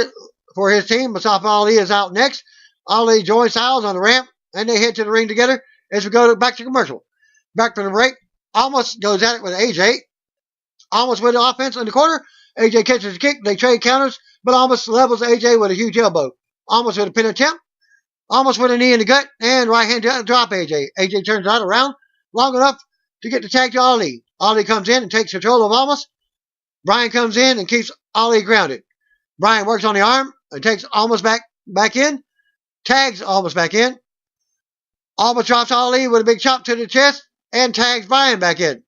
his team. Mustafa Ali is out next. Ali joins Styles on the ramp, and they head to the ring together as we go back to commercial. Back from the break, Almas goes at it with AJ. Almas with the offense in the corner. AJ catches the kick. They trade counters, but Almas levels AJ with a huge elbow. Almas with a pin attempt. Almas with a knee in the gut and right hand drop AJ. AJ turns out around long enough to get the tag to Ali. Ali comes in and takes control of Almas. Brian comes in and keeps Ali grounded. Brian works on the arm and takes Almas back in. Tags Almas back in. Almas drops Ali with a big chop to the chest and tags Brian back in.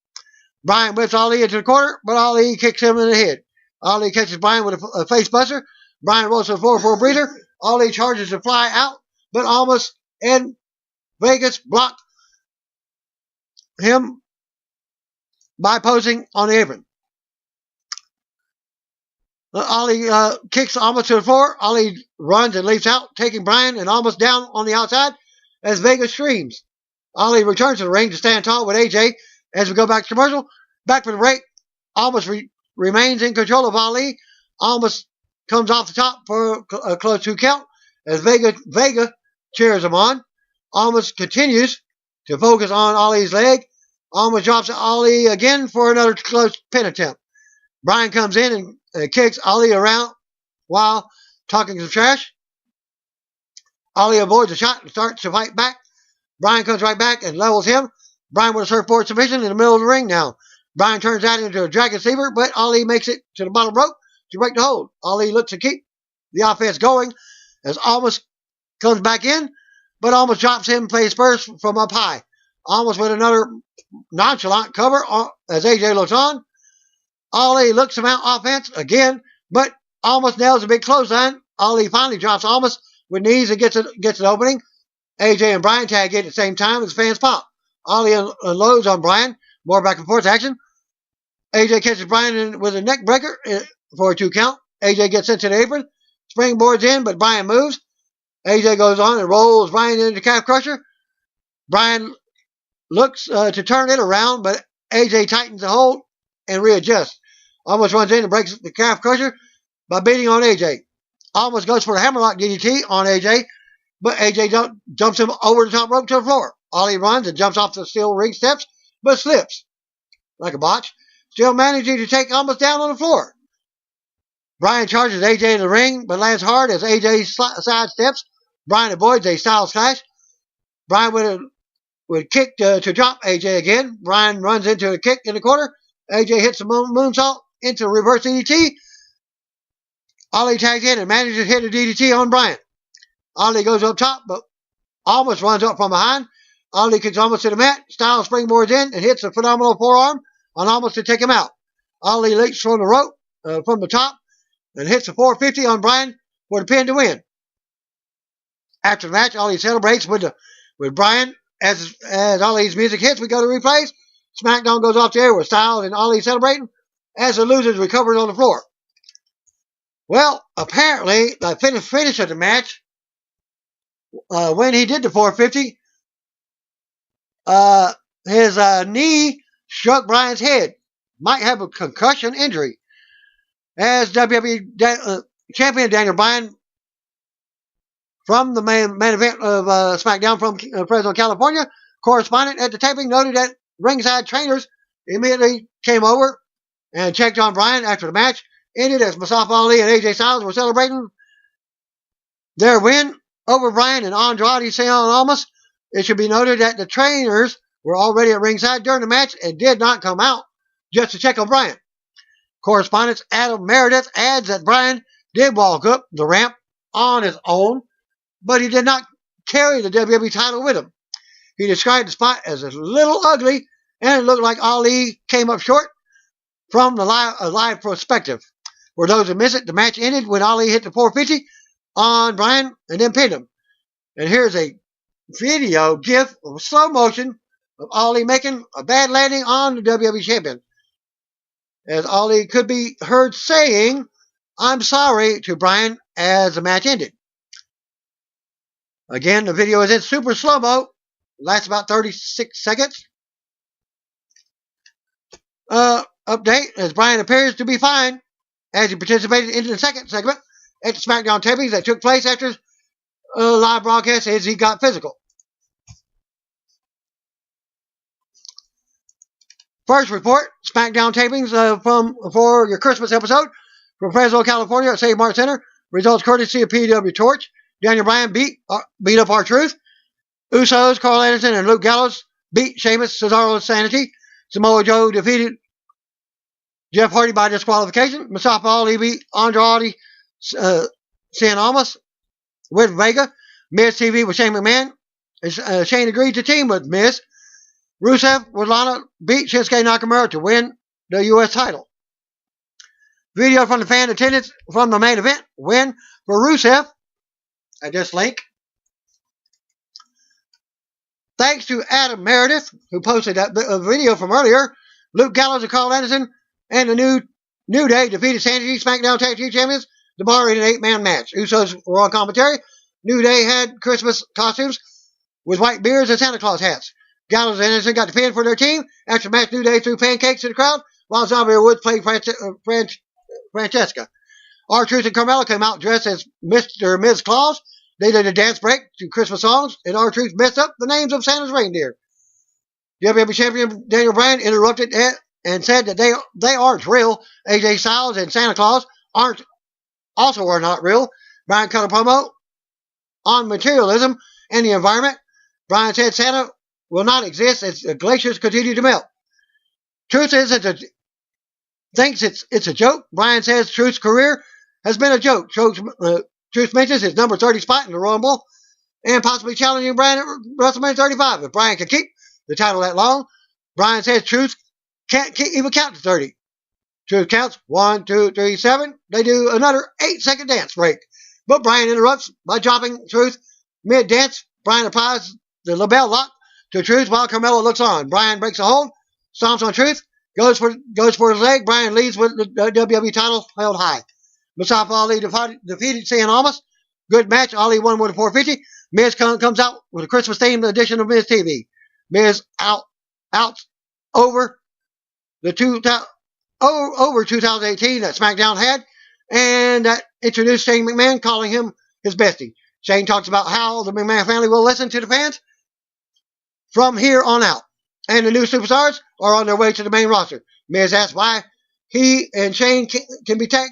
Brian whips Ali into the corner, but Ali kicks him in the head. Ali catches Brian with a face buster. Brian rolls to the floor for a breather. Ali charges to fly out, but Almas and Vegas block him by posing on the apron. Ali kicks Almas to the floor. Ali runs and leaps out, taking Brian and Almas down on the outside as Vegas screams. Ali returns to the ring to stand tall with AJ as we go back to commercial. Back for the break. Almas remains in control of Ali. Almas comes off the top for a close 2 count as Vega cheers him on. Almas continues to focus on Ali's leg. Almas drops Ali again for another close pin attempt. Brian comes in and kicks Ali around while talking some trash. Ali avoids a shot and starts to fight back. Brian comes right back and levels him. Brian with a surfboard submission in the middle of the ring now. Brian turns that into a dragon sleeper, but Ali makes it to the bottom rope to break the hold. Ali looks to keep the offense going as Almas comes back in, but Almas drops him face first from up high. Almas with another nonchalant cover as AJ looks on. Ali looks him out offense again, but Almas nails a big clothesline. Ali finally drops Almas with knees and gets an opening. AJ and Brian tag in at the same time as fans pop. Ali unloads on Brian. More back and forth action. AJ catches Brian with a neck breaker for a 2 count. AJ gets into the apron. Springboards in, but Brian moves. AJ goes on and rolls Brian into the calf crusher. Brian looks to turn it around, but AJ tightens the hold and readjusts. Almost runs in and breaks the calf crusher by beating on AJ. Almost goes for the hammerlock DDT on AJ, but AJ jumps him over the top rope to the floor. Ali runs and jumps off the steel ring steps, but slips like a botch, still managing to take Almas down on the floor. Brian charges AJ in the ring, but lands hard as AJ sidesteps. Brian avoids a Styles clash. Brian would kick to drop AJ again. Brian runs into a kick in the corner. AJ hits a moonsault into a reverse DDT. Ali tags in and manages to hit a DDT on Brian. Ali goes up top, but Almas runs up from behind. Ali kicks Almas to the mat. Styles springboards in and hits a phenomenal forearm on Almas to take him out. Ali leaps from the rope, from the top, and hits a 450 on Brian for the pin to win. After the match, Ali celebrates with Brian. As Ali's music hits, we go to replays. SmackDown goes off the air with Styles and Ali celebrating as the losers recovered on the floor. Well, apparently, the finish of the match, when he did the 450, his knee struck Brian's head. Might have a concussion injury. As WWE champion Daniel Bryan from the main event of SmackDown from Fresno, California, correspondent at the taping noted that ringside trainers immediately came over and checked on Bryan after the match ended as Mustafa Ali and AJ Styles were celebrating their win over Bryan and Andrade Cien Almas. It should be noted that the trainers were already at ringside during the match and did not come out just to check on Bryan. Correspondent Adam Meredith adds that Bryan did walk up the ramp on his own, but he did not carry the WWE title with him. He described the spot as a little ugly, and it looked like Ali came up short from the live perspective. For those who miss it, the match ended when Ali hit the 450, on Bryan and then pinned him. And here's a video gif of slow motion of Ali making a bad landing on the WWE champion, as Ali could be heard saying, "I'm sorry" to Bryan as the match ended. Again, the video is in super slow-mo. Lasts about 36 seconds. Update, as Bryan appears to be fine as he participated in the second segment at the SmackDown tapings that took place after live broadcast as he got physical. First report, SmackDown tapings for your Christmas episode from Fresno, California at St. Mark Center. Results courtesy of PW Torch. Daniel Bryan beat up R-Truth. Usos, Carl Anderson, and Luke Gallows beat Sheamus, Cesaro, and Sanity. Samoa Joe defeated Jeff Hardy by disqualification. Mustafa Ali beat Andrade Cien with Vega. Miz TV with Shane McMahon. Shane agreed to team with Miz. Rusev with Lana beat Shinsuke Nakamura to win the U.S. title. Video from the fan attendance from the main event. Win for Rusev at this link. Thanks to Adam Meredith, who posted that video from earlier. Luke Gallows and Carl Anderson and the New Day defeated Sanity, SmackDown Tag Team Champions, tomorrow in an 8-man match. Usos were on commentary. New Day had Christmas costumes with white beards and Santa Claus hats. Gallows and Anderson got the pin for their team. After the match, New Day threw pancakes to the crowd, while Xavier Woods played Francesca. R-Truth and Carmella came out dressed as Mr. and Ms. Claus. They did a dance break to Christmas songs, and R-Truth messed up the names of Santa's reindeer. WWE Champion Daniel Bryan interrupted and said that they aren't real. AJ Styles and Santa Claus are not real. Bryan cut a promo on materialism and the environment. Bryan said Santa will not exist as the glaciers continue to melt. Truth thinks it's a joke. Bryan says Truth's career has been a joke. Truth mentions his number 30 spot in the Rumble and possibly challenging Bryan at WrestleMania 35. If Bryan can keep the title that long, Bryan says Truth can't even count to 30. Truth counts 1, 2, 3, 7. They do another 8-second dance break. But Bryan interrupts by dropping Truth mid-dance. Bryan applies the label lock to Truth while Carmella looks on. Bryan breaks a hold, stomps on Truth, goes for his leg. Bryan leads with the WWE title held high. Mustafa Ali defeated Cien. Good match. Ali won with a 450. Miz comes out with a Christmas-themed edition of Miz TV. Miz out over the 2018 that SmackDown had, and that introduced Shane McMahon, calling him his bestie. Shane talks about how the McMahon family will listen to the fans from here on out, and the new superstars are on their way to the main roster. Miz asks why he and Shane can't be tag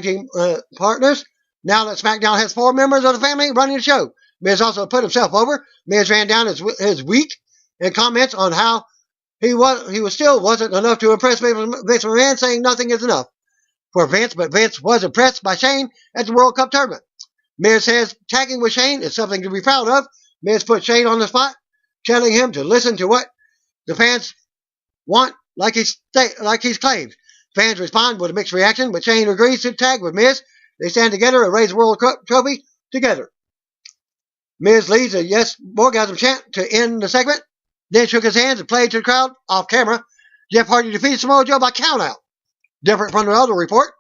team partners now that SmackDown has 4 members of the family running the show. Miz also put himself over. Miz ran down his week and comments on how he still wasn't enough to impress Vince McMahon, saying nothing is enough for Vince, but Vince was impressed by Shane at the World Cup tournament. Miz says tagging with Shane is something to be proud of. Miz put Shane on the spot, telling him to listen to what the fans want, like he's claimed. Fans respond with a mixed reaction, but Shane agrees to tag with Miz. They stand together and raise the World Cup trophy together. Miz leads a yes orgasm chant to end the segment, then shook his hands and played to the crowd off camera. Jeff Hardy defeated Samoa Joe by countout. Different from the other report,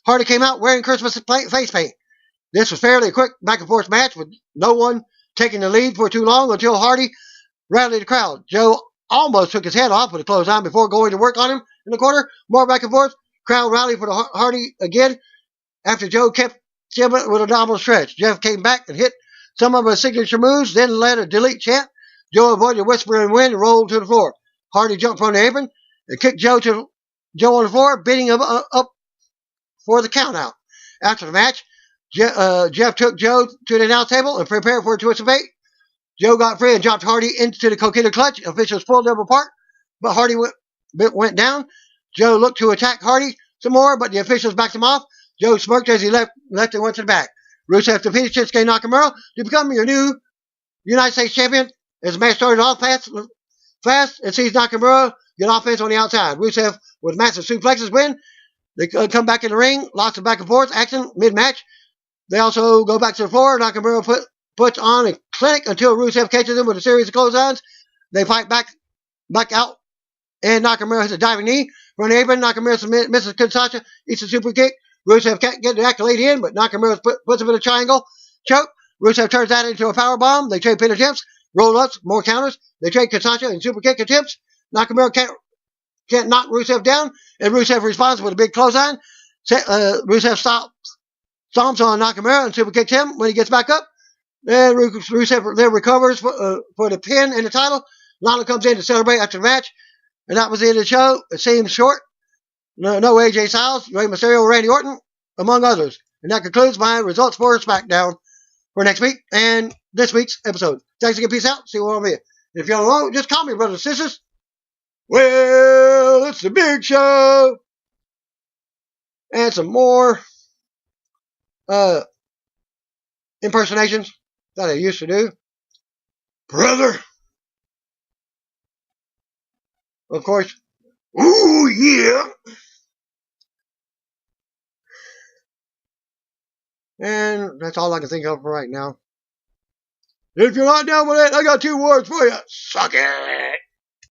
Hardy came out wearing Christmas face paint. This was fairly a quick back-and-forth match with no one taking the lead for too long until Hardy rallied the crowd. Joe almost took his head off with a clothesline before going to work on him in the corner. More back and forth. Crowd rallied for the Hardy again after Joe kept him with a double stretch. Jeff came back and hit some of his signature moves, then led a delete chant. Joe avoided a whispering wind and rolled to the floor. Hardy jumped from the apron and kicked Joe on the floor, beating him up for the countout. After the match, Jeff took Joe to the announce table and prepared for a twist of fate. Joe got free and dropped Hardy into the coquina clutch. Officials pulled them apart, but Hardy went down. Joe looked to attack Hardy some more, but the officials backed him off. Joe smirked as he left and went to the back. Rusev defeated Shinsuke Nakamura to become your new United States champion. As the match started off fast and sees Nakamura get offense on the outside. Rusev with massive suplexes win. They come back in the ring, lots of back and forth action mid-match. They also go back to the floor. Nakamura puts on a clinic until Rusev catches him with a series of clotheslines. They fight back out, and Nakamura hits a diving knee from the apron. Nakamura misses Kinshasa, eats a super kick. Rusev can't get the accolade in, but Nakamura puts him in a triangle choke. Rusev turns that into a power bomb. They trade pin attempts, roll-ups, more counters. They trade Kinshasa and super kick attempts. Nakamura can't knock Rusev down, and Rusev responds with a big clothesline. Rusev stomps on Nakamura and super kicks him when he gets back up. Then Rusev then recovers for the pin and the title. Lana comes in to celebrate after the match, and that was the end of the show. It seems short. No AJ Styles, Rey Mysterio, Randy Orton, among others. And that concludes my results for SmackDown for next week and this week's episode. Thanks again. Peace out. See you all of you. If you don't know, just call me, brothers and sisters. Well, it's the big show. And some more impersonations that I used to do. Brother. Of course. Ooh, yeah. And that's all I can think of for right now. If you're not down with it, I got 2 words for you. Suck it.